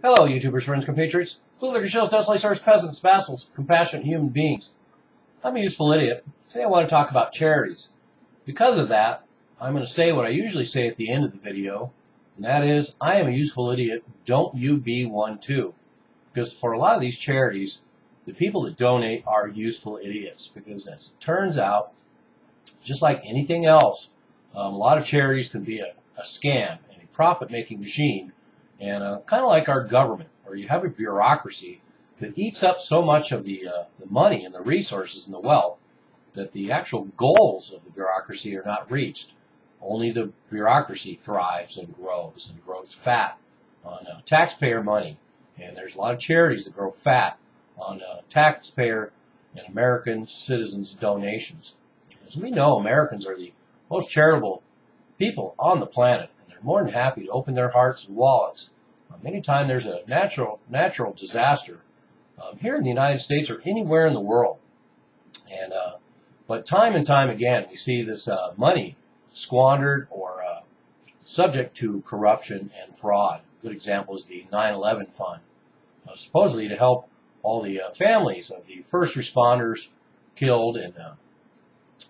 Hello, YouTubers, friends, compatriots, bootlicker shills, desolate stars, peasants, vassals, compassionate human beings. I'm a useful idiot. Today I want to talk about charities. Because of that, I'm going to say what I usually say at the end of the video, and that is, I am a useful idiot, don't you be one too. Because for a lot of these charities, the people that donate are useful idiots. Because as it turns out, just like anything else, a lot of charities can be a scam and a profit-making machine. And kind of like our government, where you have a bureaucracy that eats up so much of the money and the resources and the wealth that the actual goals of the bureaucracy are not reached. Only the bureaucracy thrives and grows fat on taxpayer money. And there's a lot of charities that grow fat on taxpayer and American citizens' donations. As we know, Americans are the most charitable people on the planet. More than happy to open their hearts and wallets. Anytime there's a natural disaster here in the United States or anywhere in the world. And but time and time again, we see this money squandered or subject to corruption and fraud. A good example is the 9/11 fund, supposedly to help all the families of the first responders killed and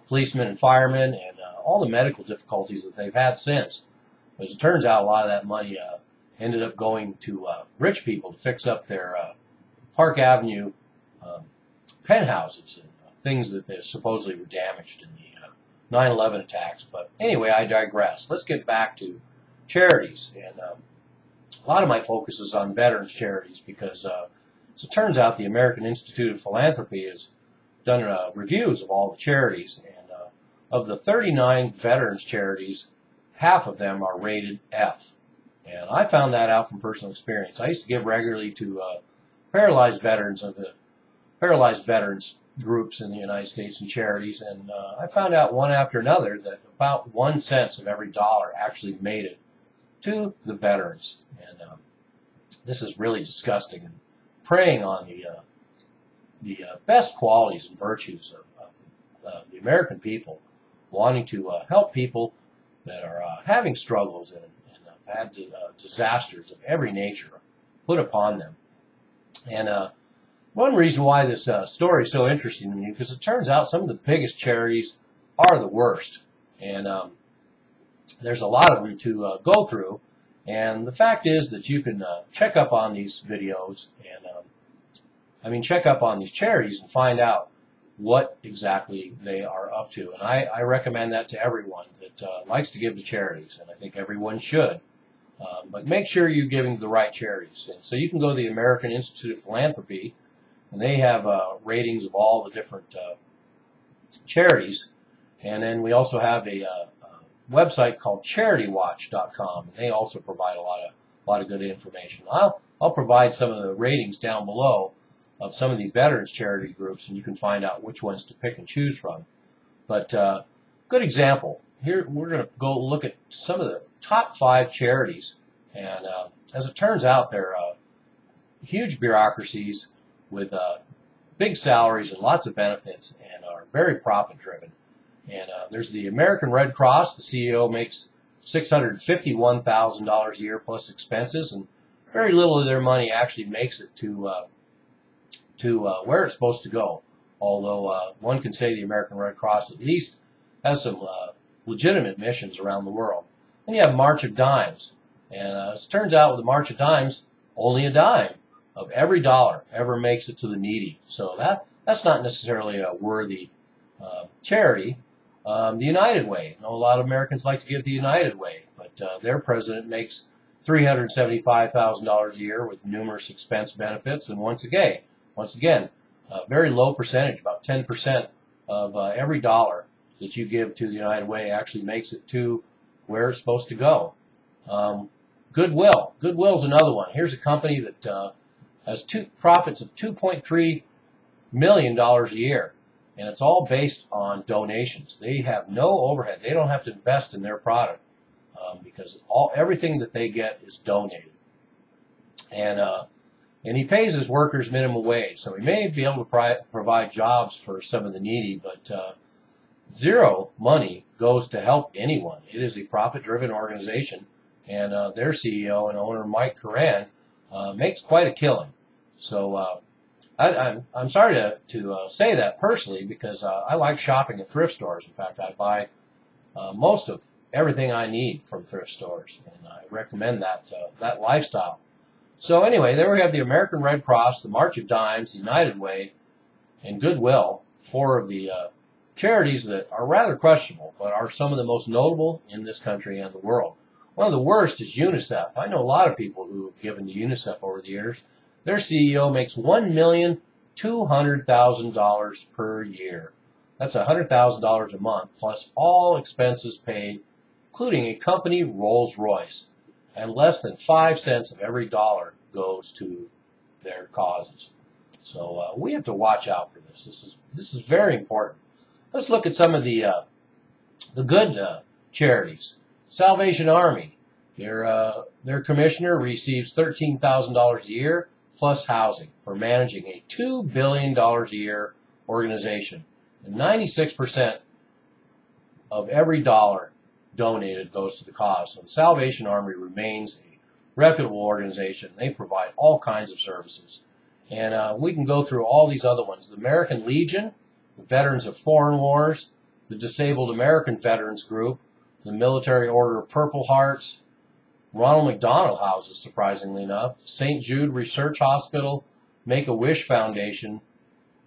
policemen and firemen and all the medical difficulties that they've had since. As it turns out, a lot of that money ended up going to rich people to fix up their Park Avenue penthouses and things that they supposedly were damaged in the 9/11 attacks. But anyway, I digress. Let's get back to charities. And a lot of my focus is on veterans charities because, as it turns out, the American Institute of Philanthropy has done reviews of all the charities. And of the 39 veterans charities, half of them are rated F. And I found that out from personal experience. I used to give regularly to paralyzed veterans of the paralyzed veterans groups in the United States and charities, and I found out one after another that about 1 cent of every dollar actually made it to the veterans. And this is really disgusting and preying on the best qualities and virtues of the American people, wanting to help people that are having struggles and had disasters of every nature put upon them. And one reason why this story is so interesting to me, because it turns out some of the biggest charities are the worst. And there's a lot of them to go through. And the fact is that you can check up on these videos and check up on these charities and find out what exactly they are up to. And I recommend that to everyone that likes to give to charities, and I think everyone should. But make sure you're giving to the right charities. And so you can go to the American Institute of Philanthropy, and they have ratings of all the different charities. And then we also have a website called CharityWatch.com, and they also provide a lot of good information. I'll provide some of the ratings down below of some of the veterans charity groups, and you can find out which ones to pick and choose from. But good example. Here we're going to go look at some of the top 5 charities, and as it turns out, they're huge bureaucracies with big salaries and lots of benefits, and are very profit-driven. And there's the American Red Cross. The CEO makes $651,000 a year plus expenses, and very little of their money actually makes it to where it's supposed to go. Although one can say the American Red Cross at least has some legitimate missions around the world. And you have March of Dimes. And as it turns out with the March of Dimes, only a dime of every dollar ever makes it to the needy. So that's not necessarily a worthy charity. The United Way. I know a lot of Americans like to give the United Way, but their president makes $375,000 a year with numerous expense benefits. And once again, a very low percentage, about 10% of every dollar that you give to the United Way actually makes it to where it's supposed to go. Goodwill. Goodwill is another one. Here's a company that has profits of $2.3 million a year, and it's all based on donations. They have no overhead. They don't have to invest in their product because everything that they get is donated. And he pays his workers minimum wage, so he may be able to provide jobs for some of the needy, but zero money goes to help anyone. It is a profit-driven organization, and their CEO and owner, Mike Curran, makes quite a killing. So I'm sorry to say that personally, because I like shopping at thrift stores. In fact, I buy most of everything I need from thrift stores, and I recommend that lifestyle. So anyway, there we have the American Red Cross, the March of Dimes, the United Way, and Goodwill, four of the charities that are rather questionable, but are some of the most notable in this country and the world. One of the worst is UNICEF. I know a lot of people who have given to UNICEF over the years. Their CEO makes $1,200,000 per year. That's $100,000 a month, plus all expenses paid, including a company Rolls-Royce. And less than 5 cents of every dollar goes to their causes. So we have to watch out for this. This is very important. Let's look at some of the good charities. Salvation Army, their commissioner receives $13,000 a year plus housing for managing a $2 billion a year organization. And 96% of every dollar donated goes to the cause. So the Salvation Army remains a reputable organization. They provide all kinds of services. And we can go through all these other ones. The American Legion, the Veterans of Foreign Wars, the Disabled American Veterans Group, the Military Order of Purple Hearts, Ronald McDonald Houses, surprisingly enough, St. Jude Research Hospital, Make-A-Wish Foundation,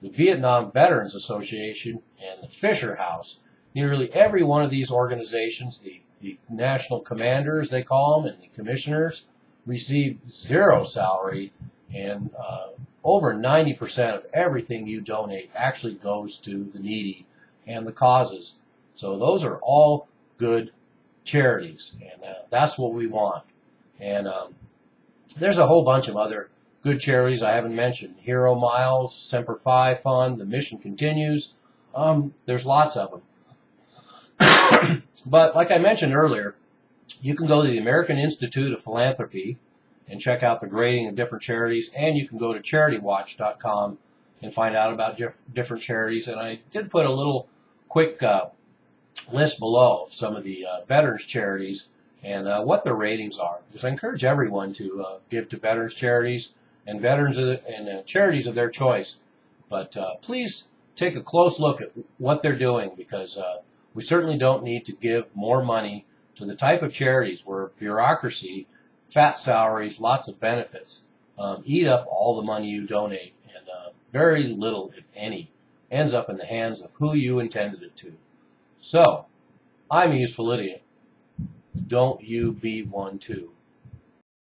the Vietnam Veterans Association, and the Fisher House. Nearly every one of these organizations, the national commanders, they call them, and the commissioners, receive zero salary, and over 90% of everything you donate actually goes to the needy and the causes. So those are all good charities, and that's what we want. And there's a whole bunch of other good charities I haven't mentioned. Hero Miles, Semper Fi Fund, the Mission Continues. There's lots of them. But like I mentioned earlier, you can go to the American Institute of Philanthropy and check out the grading of different charities, and you can go to CharityWatch.com and find out about different charities. And I did put a little quick list below of some of the veterans charities and what their ratings are, because I encourage everyone to give to veterans charities and charities of their choice. But please take a close look at what they're doing, because we certainly don't need to give more money to the type of charities where bureaucracy, fat salaries, lots of benefits eat up all the money you donate, and very little, if any, ends up in the hands of who you intended it to. So, I'm a useful idiot. Don't you be one too.